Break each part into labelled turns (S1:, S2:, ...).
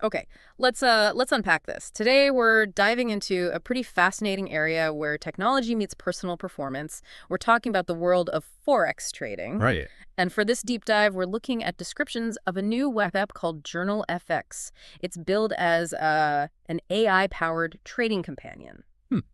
S1: Okay, let's unpack this. Today we're diving into a pretty fascinating area where technology meets personal performance. We're talking about the world of Forex trading.
S2: Right.
S1: And for this deep dive, we're looking at descriptions of a new web app called Journal FX. It's billed as an AI-powered trading companion.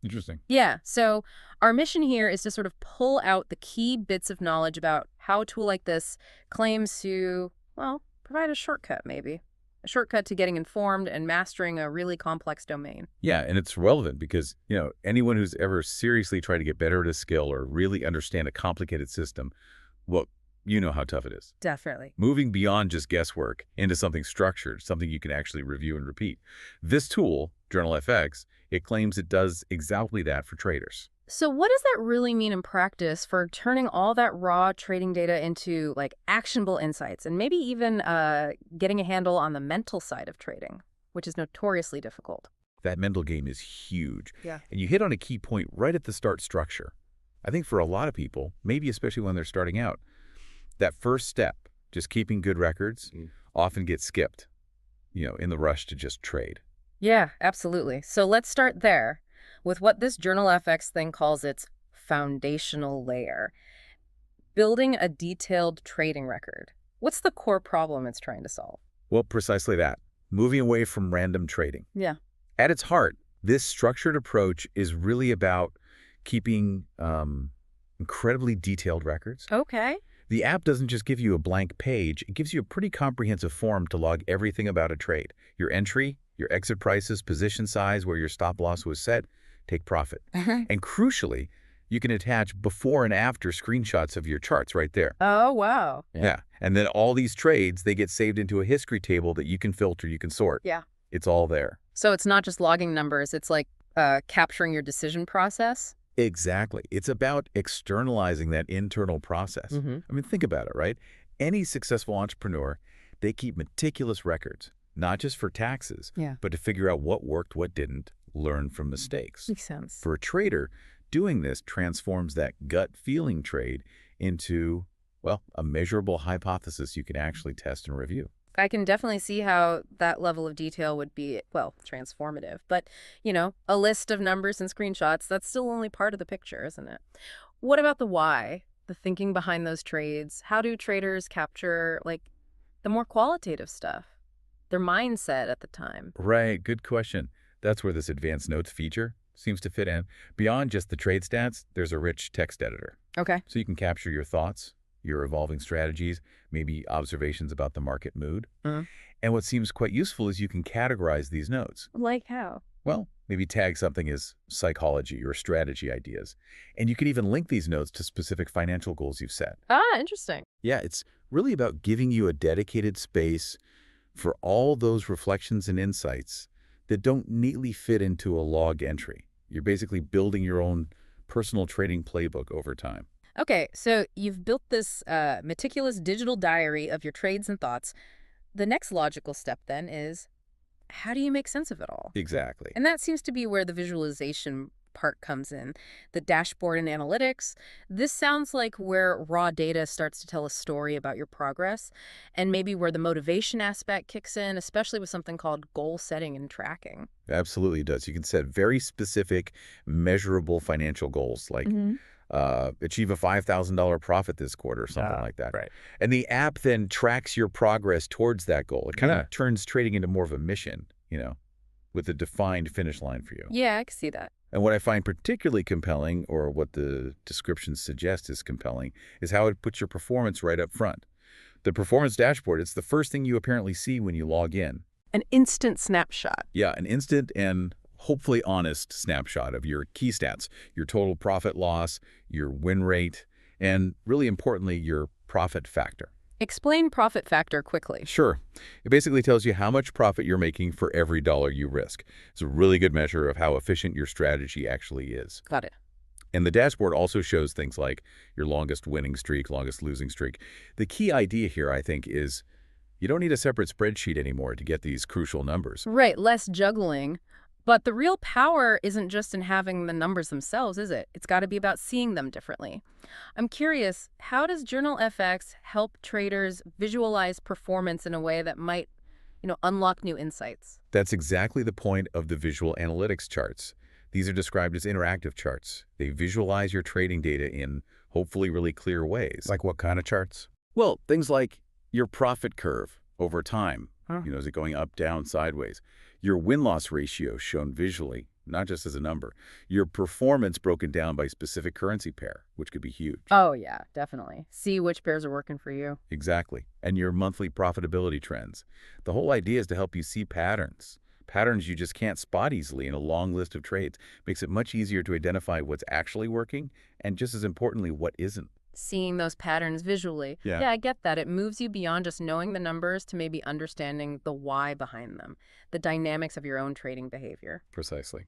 S2: Interesting.
S1: Yeah, so our mission here is to sort of pull out the key bits of knowledge about how a tool like this claims to, well, provide a shortcut, maybe. A shortcut to getting informed and mastering a really complex domain.
S2: Yeah, and it's relevant because, anyone who's ever seriously tried to get better at a skill or really understand a complicated system, well, you know how tough it is.
S1: Definitely.
S2: Moving beyond just guesswork into something structured, something you can actually review and repeat. This tool, Journal FX, it claims it does exactly that for traders.
S1: So what does that really mean in practice for turning all that raw trading data into, like, actionable insights and maybe even getting a handle on the mental side of trading, which is notoriously difficult?
S2: That mental game is huge.
S1: Yeah.
S2: And you hit on a key point right at the start structure. I think for a lot of people, maybe especially when they're starting out, that first step, just keeping good records, often gets skipped, in the rush to just trade.
S1: Yeah, absolutely. So let's start there with what this Journal FX thing calls its foundational layer, building a detailed trading record. What's the core problem it's trying to solve?
S2: Well, precisely that. Moving away from random trading.
S1: Yeah.
S2: At its heart, this structured approach is really about keeping incredibly detailed records.
S1: Okay.
S2: The app doesn't just give you a blank page, it gives you a pretty comprehensive form to log everything about a trade. Your entry, your exit prices, position size, where your stop loss was set, take profit. And crucially, you can attach before and after screenshots of your charts right there.
S1: Oh, wow.
S2: Yeah. And then all these trades, they get saved into a history table that you can filter, you can sort.
S1: Yeah.
S2: It's all there.
S1: So it's not just logging numbers, it's like capturing your decision process?
S2: Exactly. It's about externalizing that internal process. I mean, think about it, right? Any successful entrepreneur, they keep meticulous records, not just for taxes,
S1: Yeah.
S2: but to figure out what worked, what didn't, learn from mistakes.
S1: Makes sense.
S2: For a trader, doing this transforms that gut feeling trade into, well, a measurable hypothesis you can actually test and review.
S1: I can definitely see how that level of detail would be, well, transformative. But, a list of numbers and screenshots, that's still only part of the picture, isn't it? What about the why, the thinking behind those trades? How do traders capture, like, the more qualitative stuff, their mindset at the time?
S2: Right, good question. That's where this advanced notes feature seems to fit in. Beyond just the trade stats, there's a rich text editor.
S1: Okay.
S2: So you can capture your thoughts, your evolving strategies, maybe observations about the market mood. And what seems quite useful is you can categorize these notes.
S1: Like how?
S2: Well, maybe tag something as psychology or strategy ideas. And you can even link these notes to specific financial goals you've set.
S1: Ah, interesting.
S2: Yeah, it's really about giving you a dedicated space for all those reflections and insights that don't neatly fit into a log entry. You're basically building your own personal trading playbook over time.
S1: Okay, so you've built this meticulous digital diary of your trades and thoughts. The next logical step then is, how do you make sense of it all?
S2: Exactly.
S1: And that seems to be where the visualization part comes in, the dashboard and analytics. This sounds like where raw data starts to tell a story about your progress, and maybe where the motivation aspect kicks in, especially with something called goal setting and tracking.
S2: Absolutely does. You can set very specific, measurable financial goals like achieve a $5,000 profit this quarter or something like that.
S3: Right.
S2: And the app then tracks your progress towards that goal. It kind of turns trading into more of a mission, with a defined finish line for you.
S1: Yeah, I can see that.
S2: And what I find particularly compelling, or what the descriptions suggest is compelling, is how it puts your performance right up front. The performance dashboard, it's the first thing you apparently see when you log in.
S1: An instant snapshot.
S2: Yeah, an instant and hopefully honest snapshot of your key stats, your total profit loss, your win rate, and really importantly, your profit factor.
S1: Explain profit factor quickly.
S2: Sure. It basically tells you how much profit you're making for every dollar you risk. It's a really good measure of how efficient your strategy actually is.
S1: Got it.
S2: And the dashboard also shows things like your longest winning streak, longest losing streak. The key idea here, I think, is you don't need a separate spreadsheet anymore to get these crucial numbers.
S1: Right, less juggling. But the real power isn't just in having the numbers themselves, is it? It's got to be about seeing them differently. I'm curious, how does Journal FX help traders visualize performance in a way that might, unlock new insights?
S2: That's exactly the point of the visual analytics charts. These are described as interactive charts. They visualize your trading data in hopefully really clear ways.
S3: Like what kind of charts?
S2: Well, things like your profit curve over time.
S3: Huh.
S2: Is it going up, down, sideways? Your win-loss ratio shown visually, not just as a number. Your performance broken down by specific currency pair, which could be huge.
S1: Oh, yeah, definitely. See which pairs are working for you.
S2: Exactly. And your monthly profitability trends. The whole idea is to help you see patterns. Patterns you just can't spot easily in a long list of trades. Makes it much easier to identify what's actually working and, just as importantly, what isn't.
S1: Seeing those patterns visually.
S2: Yeah.
S1: I get that. It moves you beyond just knowing the numbers to maybe understanding the why behind them, the dynamics of your own trading behavior.
S2: Precisely.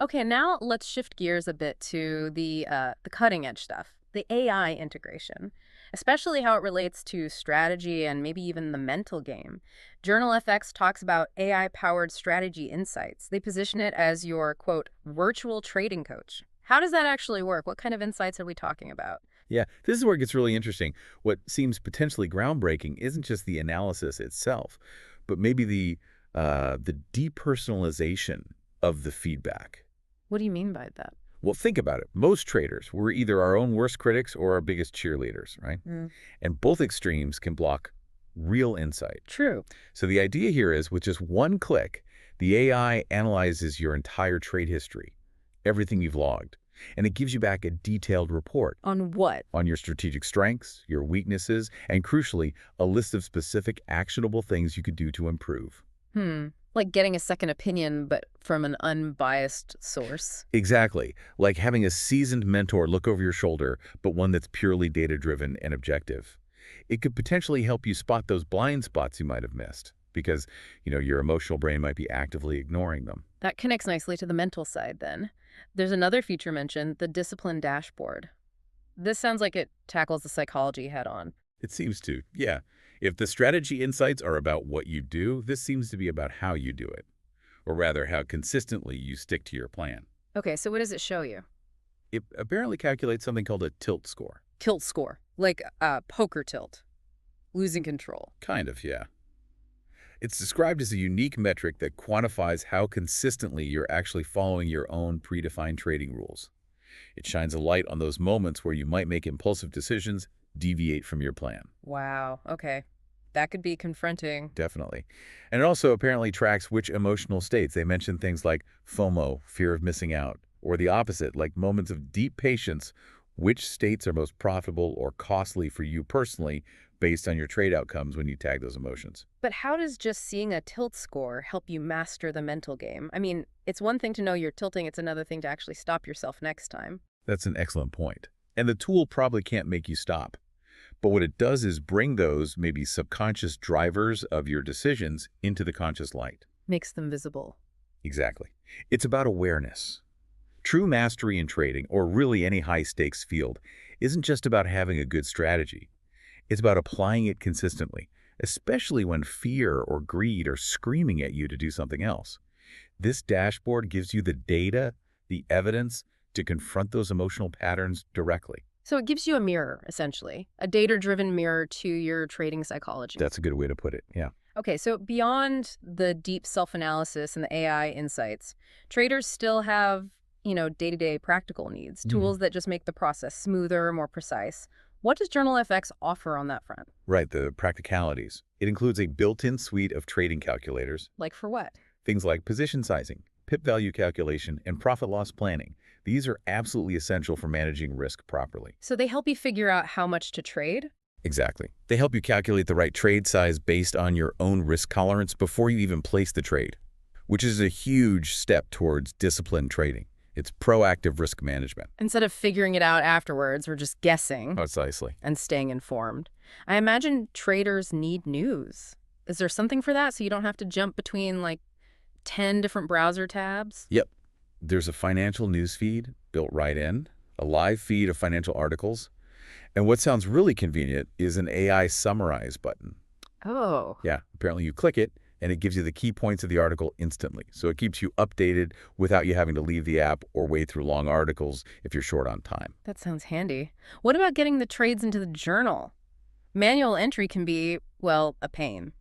S1: Okay, now let's shift gears a bit to the cutting edge stuff, the AI integration, especially how it relates to strategy and maybe even the mental game. Journal FX talks about AI-powered strategy insights. They position it as your, quote, virtual trading coach. How does that actually work? What kind of insights are we talking about?
S2: Yeah, this is where it gets really interesting. What seems potentially groundbreaking isn't just the analysis itself, but maybe the depersonalization of the feedback.
S1: What do you mean by that?
S2: Well, think about it. Most traders, we're either our own worst critics or our biggest cheerleaders, right? And both extremes can block real insight.
S1: True.
S2: So the idea here is, with just one click, the AI analyzes your entire trade history, everything you've logged, and it gives you back a detailed report
S1: On what?
S2: on your strategic strengths, your weaknesses, and crucially, a list of specific actionable things you could do to improve.
S1: Like getting a second opinion, but from an unbiased source.
S2: Exactly. Like having a seasoned mentor look over your shoulder, but one that's purely data-driven and objective. It could potentially help you spot those blind spots you might have missed because, your emotional brain might be actively ignoring them.
S1: That connects nicely to the mental side then. There's another feature mentioned, the discipline dashboard. This sounds like it tackles the psychology head on.
S2: It seems to, yeah. If the strategy insights are about what you do, this seems to be about how you do it. Or rather, how consistently you stick to your plan.
S1: Okay, so what does it show you?
S2: It apparently calculates something called a tilt score.
S1: Tilt score, like poker tilt, losing control.
S2: Kind of, yeah. It's described as a unique metric that quantifies how consistently you're actually following your own predefined trading rules. It shines a light on those moments where you might make impulsive decisions, deviate from your plan.
S1: Wow, okay. That could be confronting.
S2: Definitely. And it also apparently tracks which emotional states. They mention things like FOMO, fear of missing out, or the opposite, like moments of deep patience. Which states are most profitable or costly for you personally based on your trade outcomes when you tag those emotions?
S1: But how does just seeing a tilt score help you master the mental game? I mean, it's one thing to know you're tilting, it's another thing to actually stop yourself next time.
S2: That's an excellent point. And the tool probably can't make you stop. But what it does is bring those maybe subconscious drivers of your decisions into the conscious light.
S1: Makes them visible.
S2: Exactly. It's about awareness. True mastery in trading, or really any high-stakes field, isn't just about having a good strategy. It's about applying it consistently, especially when fear or greed are screaming at you to do something else. This dashboard gives you the data, the evidence, to confront those emotional patterns directly.
S1: So it gives you a mirror, essentially, a data-driven mirror to your trading psychology.
S2: That's a good way to put it, yeah.
S1: Okay, so beyond the deep self-analysis and the AI insights, traders still have, day-to-day practical needs, tools that just make the process smoother, more precise. What does Journal FX offer on that front?
S2: Right, the practicalities. It includes a built-in suite of trading calculators,
S1: Like for what?
S2: things like position sizing, pip value calculation, and profit-loss planning. These are absolutely essential for managing risk properly.
S1: So they help you figure out how much to trade?
S2: Exactly. They help you calculate the right trade size based on your own risk tolerance before you even place the trade, which is a huge step towards disciplined trading. It's proactive risk management.
S1: Instead of figuring it out afterwards or just guessing
S2: Precisely.
S1: and staying informed. I imagine traders need news. Is there something for that so you don't have to jump between 10 different browser tabs?
S2: Yep. There's a financial news feed built right in, a live feed of financial articles, and what sounds really convenient is an AI summarize button.
S1: Oh.
S2: Yeah, apparently you click it, and it gives you the key points of the article instantly. So it keeps you updated without you having to leave the app or wade through long articles if you're short on time.
S1: That sounds handy. What about getting the trades into the journal? Manual entry can be, a pain.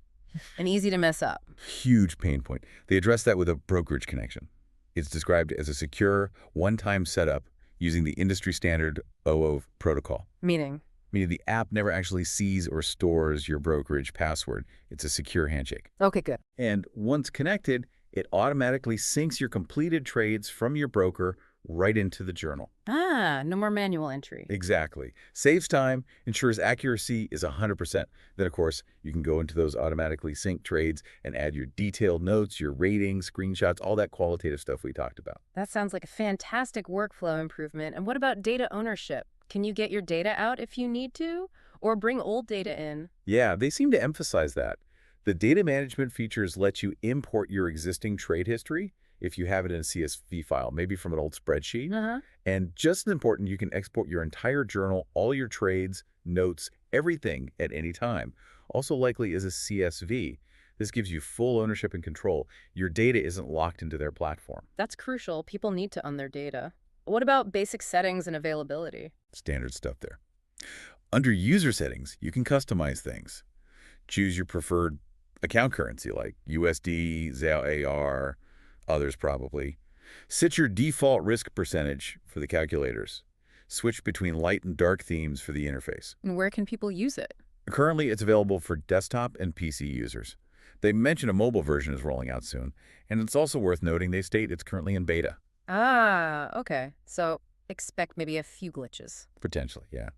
S1: and easy to mess up.
S2: Huge pain point. They address that with a brokerage connection. It's described as a secure, one-time setup using the industry standard OAuth protocol.
S1: Meaning?
S2: Meaning the app never actually sees or stores your brokerage password. It's a secure handshake.
S1: Okay, good.
S2: And once connected, it automatically syncs your completed trades from your broker right into the journal.
S1: Ah, no more manual entry.
S2: Exactly. Saves time, ensures accuracy is 100%. Then, of course, you can go into those automatically synced trades and add your detailed notes, your ratings, screenshots, all that qualitative stuff we talked about.
S1: That sounds like a fantastic workflow improvement. And what about data ownership? Can you get your data out if you need to, or bring old data in?
S2: Yeah, they seem to emphasize that. The data management features let you import your existing trade history if you have it in a CSV file, maybe from an old spreadsheet.
S1: Uh-huh.
S2: And just as important, you can export your entire journal, all your trades, notes, everything at any time. Also likely is a CSV. This gives you full ownership and control. Your data isn't locked into their platform.
S1: That's crucial. People need to own their data. What about basic settings and availability?
S2: Standard stuff there. Under user settings, you can customize things. Choose your preferred account currency like USD, ZAL AR, others probably. Set your default risk percentage for the calculators. Switch between light and dark themes for the interface.
S1: And where can people use it?
S2: Currently, it's available for desktop and PC users. They mention a mobile version is rolling out soon, and it's also worth noting they state it's currently in beta.
S1: Ah, okay. So expect maybe a few glitches.
S2: Potentially, yeah.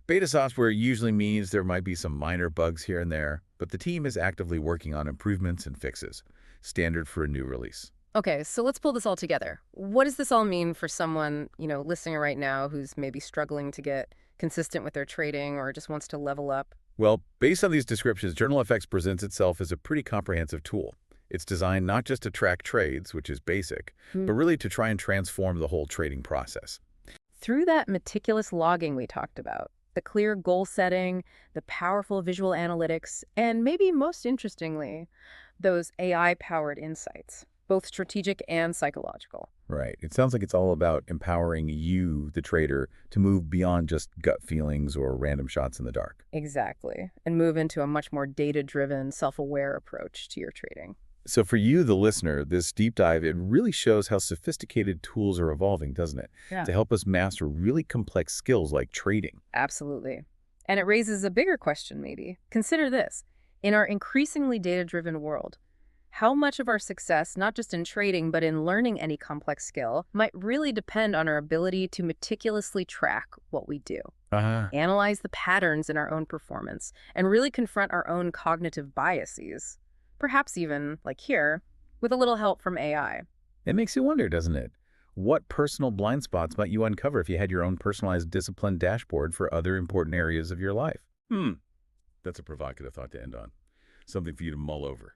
S2: Beta software usually means there might be some minor bugs here and there, but the team is actively working on improvements and fixes, standard for a new release.
S1: Okay, so let's pull this all together. What does this all mean for someone, listening right now who's maybe struggling to get consistent with their trading or just wants to level up?
S2: Well, based on these descriptions, JournalFX presents itself as a pretty comprehensive tool. It's designed not just to track trades, which is basic, but really to try and transform the whole trading process.
S1: Through that meticulous logging we talked about, the clear goal setting, the powerful visual analytics, and maybe most interestingly, those AI-powered insights, both strategic and psychological.
S2: Right. It sounds like it's all about empowering you, the trader, to move beyond just gut feelings or random shots in the dark.
S1: Exactly. And move into a much more data-driven, self-aware approach to your trading.
S2: So for you, the listener, this deep dive, it really shows how sophisticated tools are evolving, doesn't it?
S1: Yeah.
S2: To help us master really complex skills like trading.
S1: Absolutely. And it raises a bigger question, maybe. Consider this. In our increasingly data-driven world, how much of our success, not just in trading, but in learning any complex skill, might really depend on our ability to meticulously track what we do, analyze the patterns in our own performance, and really confront our own cognitive biases, perhaps even, like here, with a little help from AI.
S2: It makes you wonder, doesn't it? What personal blind spots might you uncover if you had your own personalized discipline dashboard for other important areas of your life? That's a provocative thought to end on. Something for you to mull over.